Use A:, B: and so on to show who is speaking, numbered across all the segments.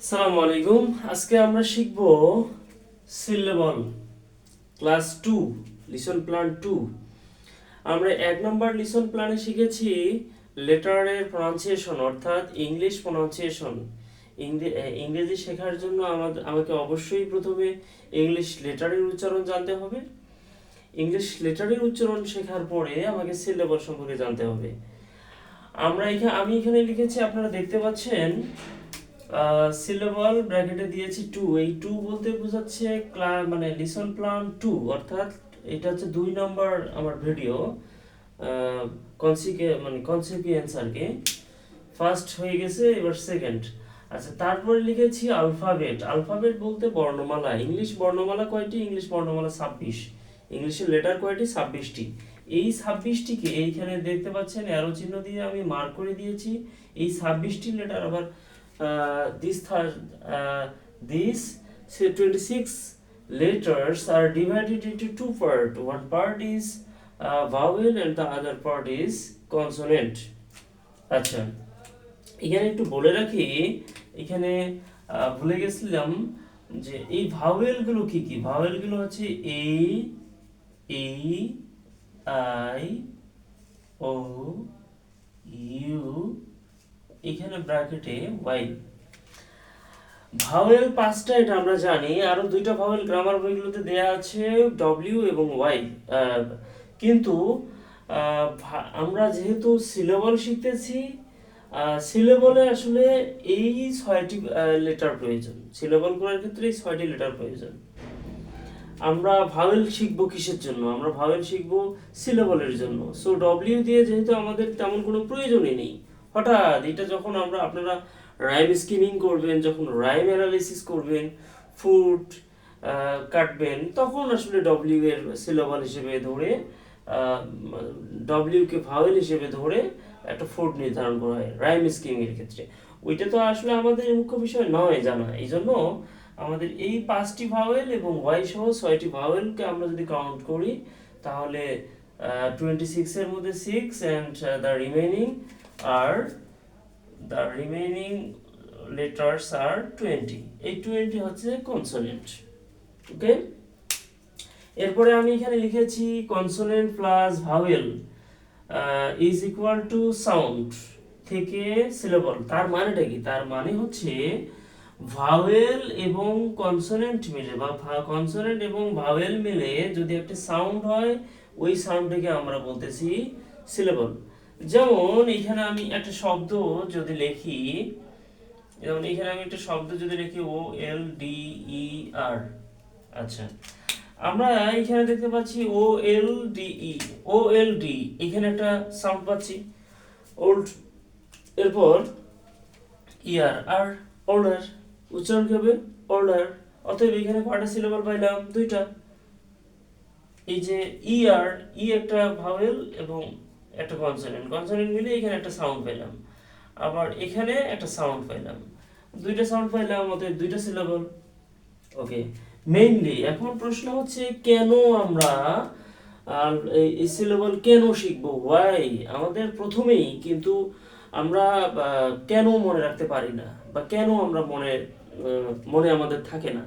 A: আসসালামু আলাইকুম। আজকে আমরা শিখব সিলেবল ক্লাস 2 লিসন প্ল্যান 2। আমরা 1 নম্বর লিসন প্ল্যানে শিখেছি লেটারের প্রনাউন্সিয়েশন অর্থাৎ ইংলিশ প্রনাউন্সিয়েশন। ইংরেজি শেখার জন্য আমাকে অবশ্যই প্রথমে ইংলিশ লেটারের উচ্চারণ জানতে হবে। ইংলিশ লেটারের উচ্চারণ শেখার পরে আমাকে সিলেবল সম্পর্কে জানতে হবে। আমি এখানে লিখেছি, আপনারা দেখতে পাচ্ছেন সিলেবল ব্র্যাকেটে দিয়েছি 2। এই 2 বলতে বোঝাচ্ছে মানে লিসন প্ল্যান 2, অর্থাৎ এটা হচ্ছে 2 নম্বর আমার ভিডিও কনসিকুয়েন্স আর কি। ফার্স্ট হয়ে গেছে, এবার সেকেন্ড। আচ্ছা, তারপরে লিখেছি আলফাবেট। আলফাবেট বলতে বর্ণমালা। ইংলিশ বর্ণমালা কয়টি? ইংলিশ বর্ণমালা 26। ইংলিশের লেটার কয়টি? 26টি। এই 26টিকে এইখানে দেখতে পাচ্ছেন অ্যারো চিহ্ন দিয়ে আমি মার্ক করে দিয়েছি। এই 26টি লেটার আবার these 26 letters are divided into two parts. One part is vowel and the other part is consonant. আচ্ছা, এখানে একটু বলে রাখি, এখানে ভুলে গেছিলাম যে এই ভাওয়েল গুলো কি কি। ভাওয়েল গুলো হচ্ছে এ, ই, আই, ও, ইউ, এখানে ব্র্যাকেটে ওয়াই। ভাওয়েল 5টা, এটা আমরা জানি। আরো 2টা ভাওয়েল গ্রামার বইগুলোতে দেয়া আছে, ডব্লিউ এবং ওয়াই। কিন্তু আমরা যেহেতু সিলেবল শিখতেছি, সিলেবলে আসলে এই 6টি লেটার প্রয়োজন। সিলেবল করার ক্ষেত্রে এই 6টি লেটার প্রয়োজন। আমরা ভাওয়েল শিখবো কিসের জন্য? আমরা ভাওয়েল শিখবো সিলেবলের জন্য। সো ডব্লিউ দিয়ে যেহেতু আমাদের তেমন কোনো প্রয়োজনই নেই, হঠাৎ এটা যখন আপনারা রাইম স্কিমিং করবেন, যখন রাইম অ্যানালিসিস করবেন, ফুট কাটবেন, তখন আসলে ডব্লিউ এর সিলেবল হিসেবে ধরে, ডব্লিউকে ভাওয়েল হিসেবে ধরে একটা ফুট নির্ধারণ করা হয় রাইম স্কিমিং এর ক্ষেত্রে। ওইটা তো আসলে আমাদের মুখ্য বিষয় নয় জানা। এই জন্য আমাদের এই 5টি ভাওয়েল এবং ওয়াই সহ 6টি ভাওয়েলকে আমরা যদি কাউন্ট করি, তাহলে 26 এর মধ্যে 6 and the remaining letters are 20. এই 20 হচ্ছে কনসোনেন্ট। ওকে, এরপরে আমি এখানে লিখেছি consonant plus vowel is equal to sound থেকে সিলেবল। তার মানেটা কি? তার মানে হচ্ছে ভাওয়েল এবং কনসোনেন্ট মিলে বা কনসোনেন্ট এবং ভাওয়েল মিলে যদি একটা সাউন্ড হয়, ওই সাউন্ডটাকে আমরা বলতেছি সিলেবল। যেমন এখানে আমি একটা শব্দ যদি লিখি, ও এল ডি ই আর। আচ্ছা, আমরা এখানে দেখতে পাচ্ছি ও এল ডি ই, ও এল ডি, এখানে একটা সাউন্ড পাচ্ছি ওল্ড। এরপর ইয়ার আর অর্ডার, উচ্চারণ কি হবে? অর্ডার। অতএব এখানে কয়টা সিলেবল পাইলাম? 2টা। এই যে ইয়ার, ই একটা ভাওয়েল এবং একটা কনসোনেন্ট, কনসোনেন্ট মিলে এখানে একটা সাউন্ড পেলাম, আবার এখানে একটা সাউন্ড পেলাম, 2টা সাউন্ড পেলাম, অতএব 2টা সিলেবল। ওকে, মেইনলি এখন প্রশ্ন হচ্ছে কেন আমরা এই সিলেবল কেন শিখবো? ওয়াই আমাদের প্রথমেই, কিন্তু আমরা কেন মনে রাখতে পারি না, বা কেন আমরা মনে আমাদের থাকে না?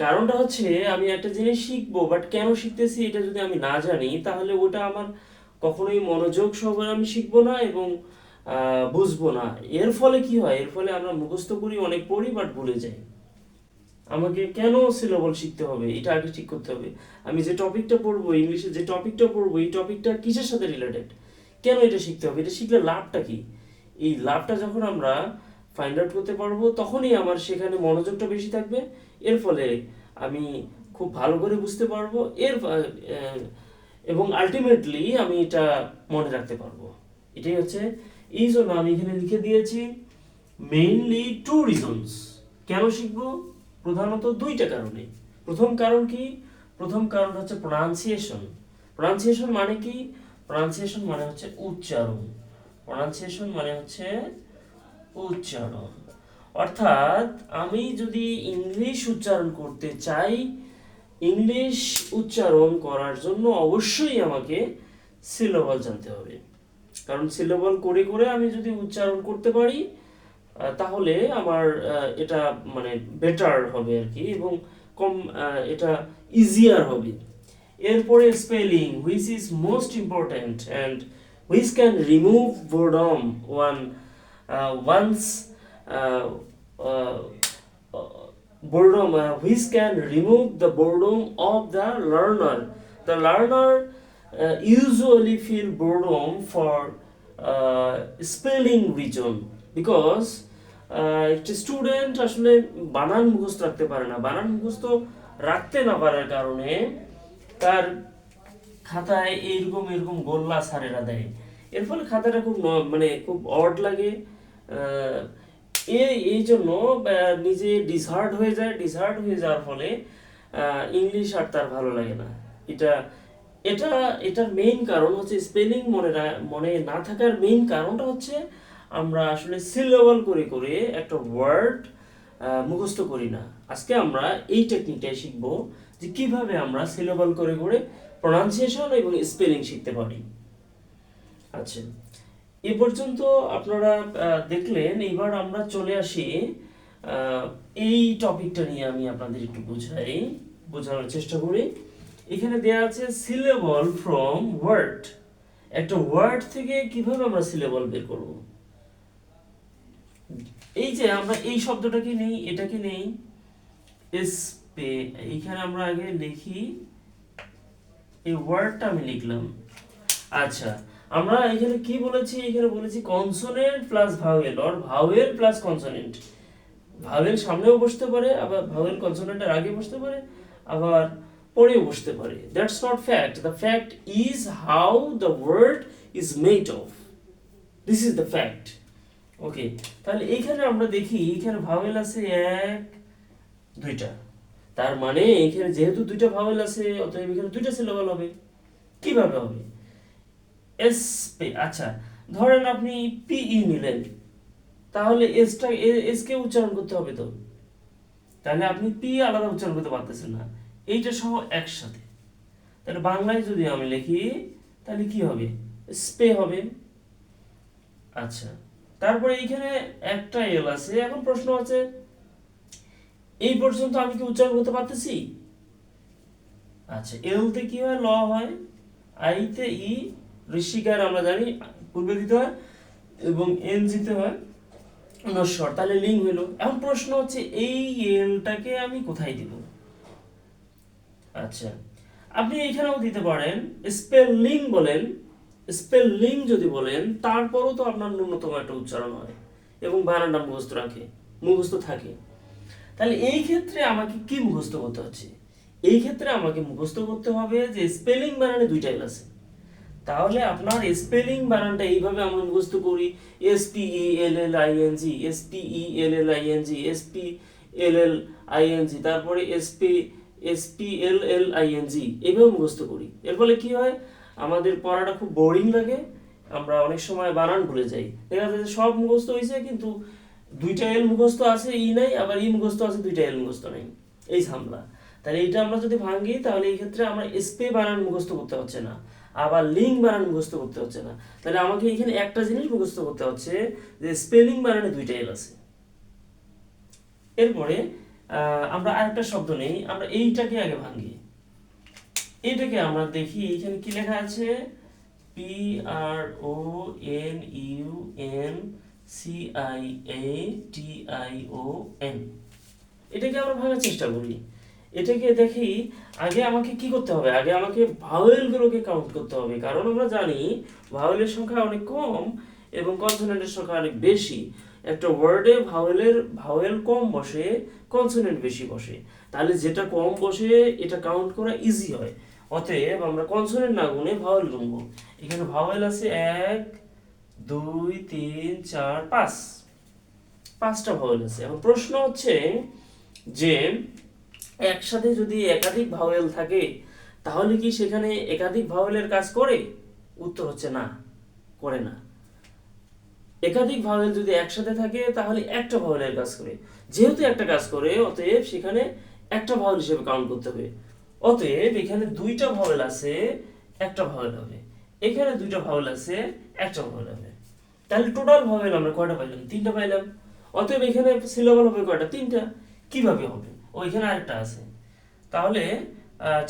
A: কারণটা হচ্ছে আমি একটা জিনিস শিখবো, বাট কেন শিখতেছি এটা যদি আমি না জানি, তাহলে ওটা আমার কখনোই মনোযোগ সহকারে আমি শিখবো না এবং বুঝবো না। এর ফলে কি হয়? এর ফলে আমরা মুখস্থ করি, অনেক পড়ি, বাট ভুলে যাই। আমাকে কেন সিলেবল শিখতে হবে এটা আগে ঠিক করতে হবে। আমি যে টপিকটা পড়বো, ইংলিশে যে টপিকটা পড়বো, এই টপিকটা কিসের সাথে রিলেটেড, কেন এটা শিখতে হবে, এটা শিখলে লাভটা কি? এই লাভটা যখন আমরা ফাইন্ড আউট করতে পারবো, তখনই আমার সেখানে মনোযোগটা বেশি থাকবে। এর ফলে আমি খুব ভালো করে বুঝতে পারবো, এবং আলটিমেটলি আমি এটা মনে রাখতে পারবো। এটাই হচ্ছে, এই জন্য আমি এখানে লিখে দিয়েছি মেইনলি 2 রিজনস। কেন শিখবো? প্রধানত 2টা কারণে। প্রথম কারণ কি? প্রথম কারণ হচ্ছে প্রোনাউন্সিয়েশন। প্রোনাউন্সিয়েশন মানে কি? প্রোনাউন্সিয়েশন মানে হচ্ছে উচ্চারণ। প্রোনাউন্সিয়েশন মানে হচ্ছে উচ্চারণ। অর্থাৎ আমি যদি ইংলিশ উচ্চারণ করতে চাই, ইংলিশ উচ্চারণ করার জন্য অবশ্যই আমাকে সিলেবল জানতে হবে। কারণ সিলেবল করে করে আমি যদি উচ্চারণ করতে পারি, তাহলে আমার এটা মানে বেটার হবে আর কি, এবং কম এটা ইজিয়ার হবে। এরপরে spelling, which is most important and which can remove boredom once boredom, which can remove the boredom of the learner. The learner usually feel boredom for spelling region because একটি student আসলে বানান মুখস্থ রাখতে পারে না, বানান মুখস্থ রাখতে না পারার কারণে তার খাতায় এইরকম এরকম গোল্লা স্যারেরা দেয়, এর ফলে খাতাটা খুব মানে খুব অড লাগে। আহ, এই জন্য নিজে ডিসহার্ট হয়ে যায়, ডিসহার্ট হয়ে যাওয়ার ফলে ইংলিশ আর তার ভালো লাগে না। এটা এটা এটার মেইন কারণ হচ্ছে স্পেলিং মনে না থাকার মেইন কারণটা হচ্ছে আমরা আসলে সিলেবল করে করে একটা ওয়ার্ড মুখস্থ করি না। আজকে আমরা এই টেকনিকটাই শিখব যে কিভাবে আমরা সিলেবল করে করে প্রনাউন্সিয়েশন এবং স্পেলিং শিখতে পারি। আচ্ছা, এ পর্যন্ত আপনারা দেখলেন। এবার আমরা চলে আসি এই টপিকটা নিয়ে আমি আপনাদের একটু বোঝানোর চেষ্টা করি। এখানে দেয়া আছে সিলেবল ফ্রম ওয়ার্ড। একটা ওয়ার্ড থেকে কিভাবে আমরা সিলেবল বের করব। এই যে আমরা এই শব্দটাকে নেই, এটাকে নেই, এইখানে আমরা আগে লিখি, এই ওয়ার্ডটা আমি লিখলাম। আচ্ছা, আমরা এখানে কি বলেছি, এখানে বলেছি consonant plus vowel or vowel plus consonant. Vowel সামনেও বসতে পারে, আবার ভাওয়েল কনসোনেন্টের আগে বসতে পারে, আবার পরেও বসতে পারে। That's not fact, the fact is how the word is made of, this is the fact. Okay, তাহলে এইখানে আমরা দেখি এখানে ভাওয়েল আছে এক দুইটা, তার মানে এখানে যেহেতু দুইটা ভাওয়েল আছে অতএব এখানে দুইটা সিলেবল হবে। কিভাবে হবে? আচ্ছা, ধরেন আপনি পিই নিলেন, তাহলে এস কে উচ্চারণ করতে হবে তো, তাহলে আপনি পি আলাদা উচ্চারণ করতে পারতেছেন না, এইটা সহ একসাথে। তাহলে বাংলায় যদি আমি লিখি তাহলে কি হবে? স্পে হবে। আচ্ছা, তারপরে এইখানে একটা এল আছে। এখন প্রশ্ন আছে, এই পর্যন্ত আমি কি উচ্চারণ করতে পারতেছি? আচ্ছা, এল তে কি হয়? ল হয়। আই তে ই, ঋষিকার আমরা জানি পূর্বে দিতে হয়, এবং এন জিতে হয় নশ্বর, তাহলে লিং হলো। এখন প্রশ্ন হচ্ছে এই এলটাকে আমি কোথায় দিব? আচ্ছা, আপনি এখানেও দিতে পারেন, স্পেলিং বলেন, স্পেলিং যদি বলেন তারপরও তো আপনার ন্যূনতম একটা উচ্চারণ হয় এবং বানানটা মুখস্থ থাকে। তাহলে এই ক্ষেত্রে আমাকে কি মুখস্থ করতে হচ্ছে? এই ক্ষেত্রে আমাকে মুখস্থ করতে হবে যে স্পেলিং বানানে দুইটা এল আছে। তাহলে আপনার স্পেলিং বানানটা এইভাবে আমরা মুখস্থ করি, SPELLING, SPELLING, SPLLING, তারপরে SPLLING, এইভাবে মুখস্থ করি। এর ফলে কি হয়? আমাদের পড়াটা খুব বোরিং লাগে, আমরা অনেক সময় বানান ভুলে যাই। দেখা যাচ্ছে সব মুখস্থ হয়েছে কিন্তু দুইটা এল মুখস্থ আছে, ই নাই, আবার ই মুখস্থ আছে, দুইটা এল মুখস্থ নেই, এই ঝামেলা। তাহলে এটা আমরা যদি ভাঙি তাহলে এই ক্ষেত্রে আমরা স্পে বানান মুখস্থ করতে হচ্ছে না, আবার লিং বানান মুখস্থ করতে হচ্ছে না। তাহলে আমাকে এখানে একটা জিনিস মুখস্থ করতে হচ্ছে যে স্পেলিং বানানে দুইটা এল আছে। এরপরে আমরা আরেকটা শব্দ নেই, আমরা এইটাকে আগে ভাঙি। এইটাকে আমরা দেখি এখানে কি লেখা আছে, PRONUNCIATION। এটাকে আমরা ভাঙার চেষ্টা করি। এটাকে দেখি, আগে আমাকে কি করতে হবে? আগে আমাকে ভাওয়েলগুলোকে কাউন্ট করতে হবে, কারণ আমরা জানি ভাওয়েলের সংখ্যা অনেক কম এবং কনসোনেন্টের সংখ্যা অনেক বেশি। একটা ওয়ার্ডে ভাওয়েল কম বসে, কনসোনেন্ট বেশি বসে। তাহলে যেটা কম বসে এটা কাউন্ট করা ইজি হয়, অতএব আমরা কনসোনেন্ট না গুনে ভাওয়েল গুনবো। এখানে ভাওয়েল আছে 1 2 3 4 5, পাঁচটা ভাওয়েল আছে। এখন প্রশ্ন হচ্ছে যে একসাথে যদি একাধিক ভাওয়েল থাকে তাহলে কি সেখানে একাধিক ভাওয়েলের কাজ করে? উত্তর হচ্ছে না, করে না। একাধিক ভাওয়েল যদি একসাথে থাকে তাহলে একটা ভাওয়েলের কাজ করে, যেহেতু একটা কাজ করে অতএব সেখানে একটা ভাওয়েল হিসেবে কাউন্ট করতে হবে। অতএব এখানে দুইটা ভাওয়েল আছে, একটা ভাওয়েল হবে, এখানে দুইটা ভাওয়েল আছে, একটা ভাওয়েল হবে। তাহলে টোটাল ভাওয়েল আমরা কয়টা পাইলাম? 3টা পাইলাম। অতএব এখানে সিলেবল হবে কয়টা? 3টা। কিভাবে হবে? এখানে আরেকটা আছে, তাহলে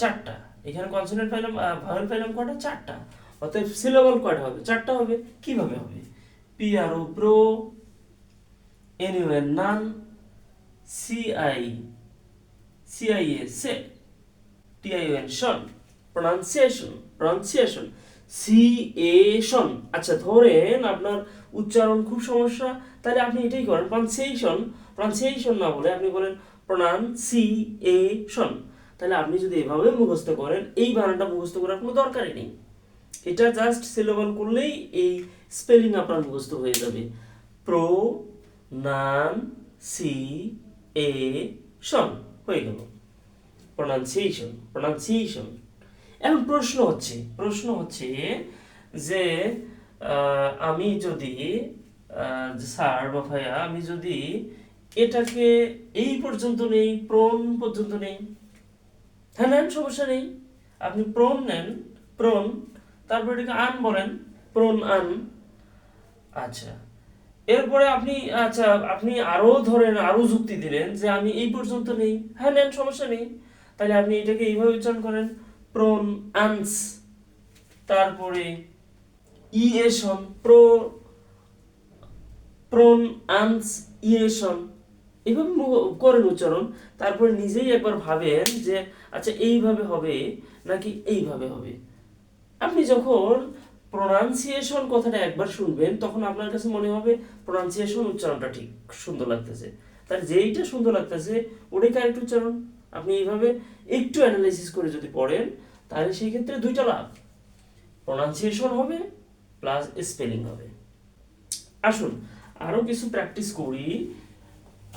A: 4টা। এখানে কনসোনেন্ট পাইলাম, ভাওয়েল পাইলাম কয়টা? 4টা। অতএব সিলেবল কয়টা হবে? 4টা হবে। কিভাবে হবে? PRO প্রো, NUN নান, CIA সে, TION শন, প্রনাউন্সিয়েশন সিএশন। আচ্ছা ধরেন আপনার উচ্চারণ খুব সমস্যা, তাহলে আপনি এটাই করেন, প্রনাউন্সিয়েশন না বলে আপনি বলেন প্রনাউন্সিয়েশন। তাহলে আপনি যদি এভাবে মুখস্থ করেন, এই বানানটা মুখস্থ করার কোনো দরকারই নেই, এটা জাস্ট সিলেবল করলেই এই স্পেলিং আপনার মুখস্থ হয়ে যাবে। প্রনাউন্সিয়েশন হয়ে গেল, প্রনাউন্সিয়েশন। এখন প্রশ্ন হচ্ছে যে আমি যদি স্যার বা ভাইয়া, আমি যদি এটাকে এই পর্যন্ত নেই, প্রন পর্যন্ত নেই, হ্যাঁ নেন, সমস্যা নেই। আপনি প্রন নেন, প্রন, তারপর এটাকে আন বলেন, প্রন আন। আচ্ছা, এরপরে আপনি আরো ধরেন, আরো যুক্তি দিলেন যে আমি এই পর্যন্ত নেই, হ্যাঁ নেন, সমস্যা নেই। তাহলে আপনি এটাকে এইভাবে উচ্চারণ করেন, প্রন আনস, তারপরে ইয়েশন, প্রন আনস ইয়েশন, এইভাবে করেন উচ্চারণ। তারপরে নিজেই একবার ভাবেন যে আচ্ছা এইভাবে হবে নাকি এইভাবে হবে। আপনি যখন প্রোনাউন্সিয়েশন কথাটা একবার শুনবেন, তখন আপনার কাছে মনে হবে প্রোনাউন্সিয়েশন উচ্চারণটা ঠিক সুন্দর লাগতেছে, তাহলে যেইটা সুন্দর লাগতেছে ওটাই কারেক্ট উচ্চারণ। আপনি এইভাবে একটু অ্যানালাইসিস করে যদি পড়েন, তাহলে সেই ক্ষেত্রে দুইটা লাভ, প্রোনাউন্সিয়েশন হবে প্লাস স্পেলিং হবে। আসুন আরো কিছু প্র্যাকটিস করি।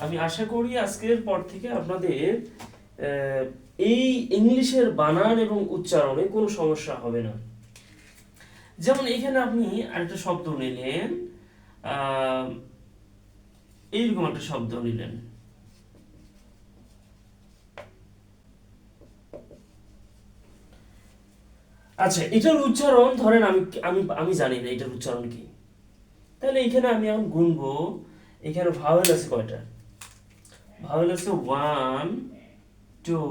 A: আমি আশা করি আজকের পর থেকে আপনাদের এই ইংলিশের বানান এবং উচ্চারণে কোনো সমস্যা হবে না। যেমন এখানে আপনি আরেকটা শব্দ নিলেন, এইরকম একটা শব্দ নিলেন, আচ্ছা এটার উচ্চারণ ধরেন আমি আমি আমি জানি না এটার উচ্চারণ কি, তাহলে এখানে আমি এখন গুনবো। এখানে ভাওয়েল আছে কয়টা? ভাওয়েল আছে 1 2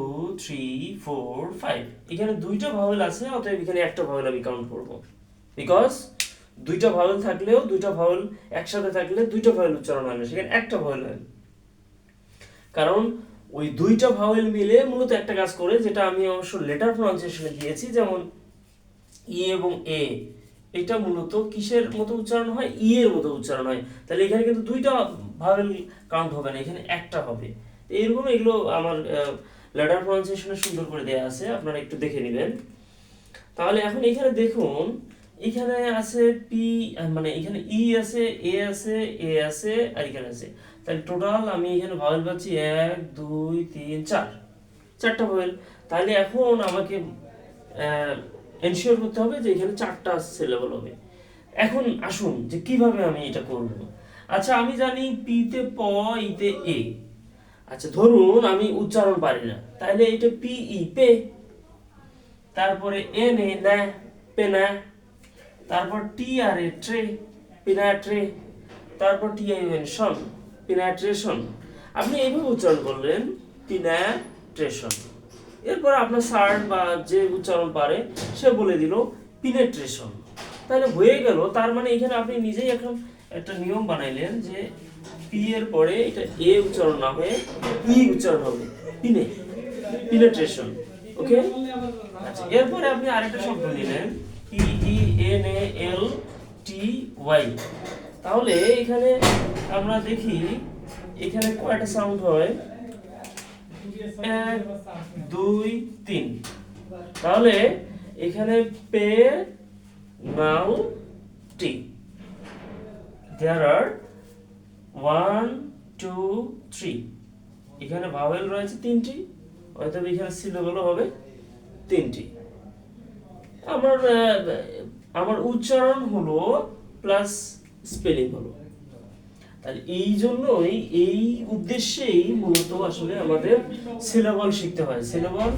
A: 3 4 5। এখানে দুইটা ভাওয়েল আছে, অতএব এখানে একটা ভাওয়েল আমি কাউন্ট করব, বিকজ দুইটা ভাওয়েল থাকলেও, দুইটা ভাওয়েল একসাথে থাকলে দুইটা ভাওয়েল উচ্চারণ হয় না, সেখানে একটা ভাওয়েল হয়। কারণ ওই দুইটা ভাওয়েল মিলে মূলত একটা কাজ করে, যেটা আমি অবশ্য লেটার প্রনাউন্সিয়েশনে দিয়েছি, যেমন ই এবং এ, এটা মূলত কিসের মতো উচ্চারণ হয়? ই এর মতো উচ্চারণ হয়। তাহলে এখানে কিন্তু দুইটা ভাওয়েল কাউন্ট হবে না, এখানে একটা হবে। এরকম এগুলো আমার লেটার প্রনাউন্সিয়েশনে সুন্দর করে দেয়া আছে, আপনারা একটু দেখে নেবেন। তাহলে এখন এখানে দেখুন, এখানে আছে পি, মানে এখানে ই আছে, এ আছে, এ আছে, আর এখানে আছে। তাহলে টোটাল আমি এখানে ভাওয়েল পাচ্ছি 1 2 3 4, চারটা ভাওয়েল। তাহলে এখন আমাকে এনশিওর করতে হবে যে এখানে 4টা সিলেবল হবে। এখন আসুন যে কিভাবে আমি এটা করব। আচ্ছা আমি জানি পি তে প, ই তে এ। আচ্ছা ধরুন আমি উচ্চারণ পারি না, তাহলে এটা পি ই পে, তারপরে এন এ না, পে না, তারপর টি আর এ ট্রে, পিনাট্রে, তারপর টি আই এন শন, পিনাট্রেশন। আপনি এইভাবে উচ্চারণ করলেন, পিনাট্রেশন। এরপর আপনার স্যার বা যে উচ্চারণ পারে সে বলে দিল পিনেট্রেশন, তাহলে হয়ে গেল। তার মানে এখানে আপনি নিজেই এখন একটা নিয়ম বানাইলেন যে পি এর পরে এটা এ উচ্চারণ না হয়ে ই উচ্চারণ হবে, পিনেট্রেশন। ওকে, আচ্ছা এরপরে আপনি আরেকটা শব্দ নিলেন, P E N A L T Y. তাহলে এখানে আমরা দেখি এখানে কয়টা সাউন্ড হয়, 1 2 3। তাহলে এখানে pay null T, there are 1 2 3। এখানে ভাওয়েল রয়েছে 3টি, অর্থাৎ এখানে সিলেবল হবে 3টি। আমার উচ্চারণ হলো প্লাস স্পেলিং হলো। তাহলে এই জন্যই, এই উদ্দেশ্যেই মূলত আসলে আমাদের সিলেবল শিখতে হয়। সিলেবল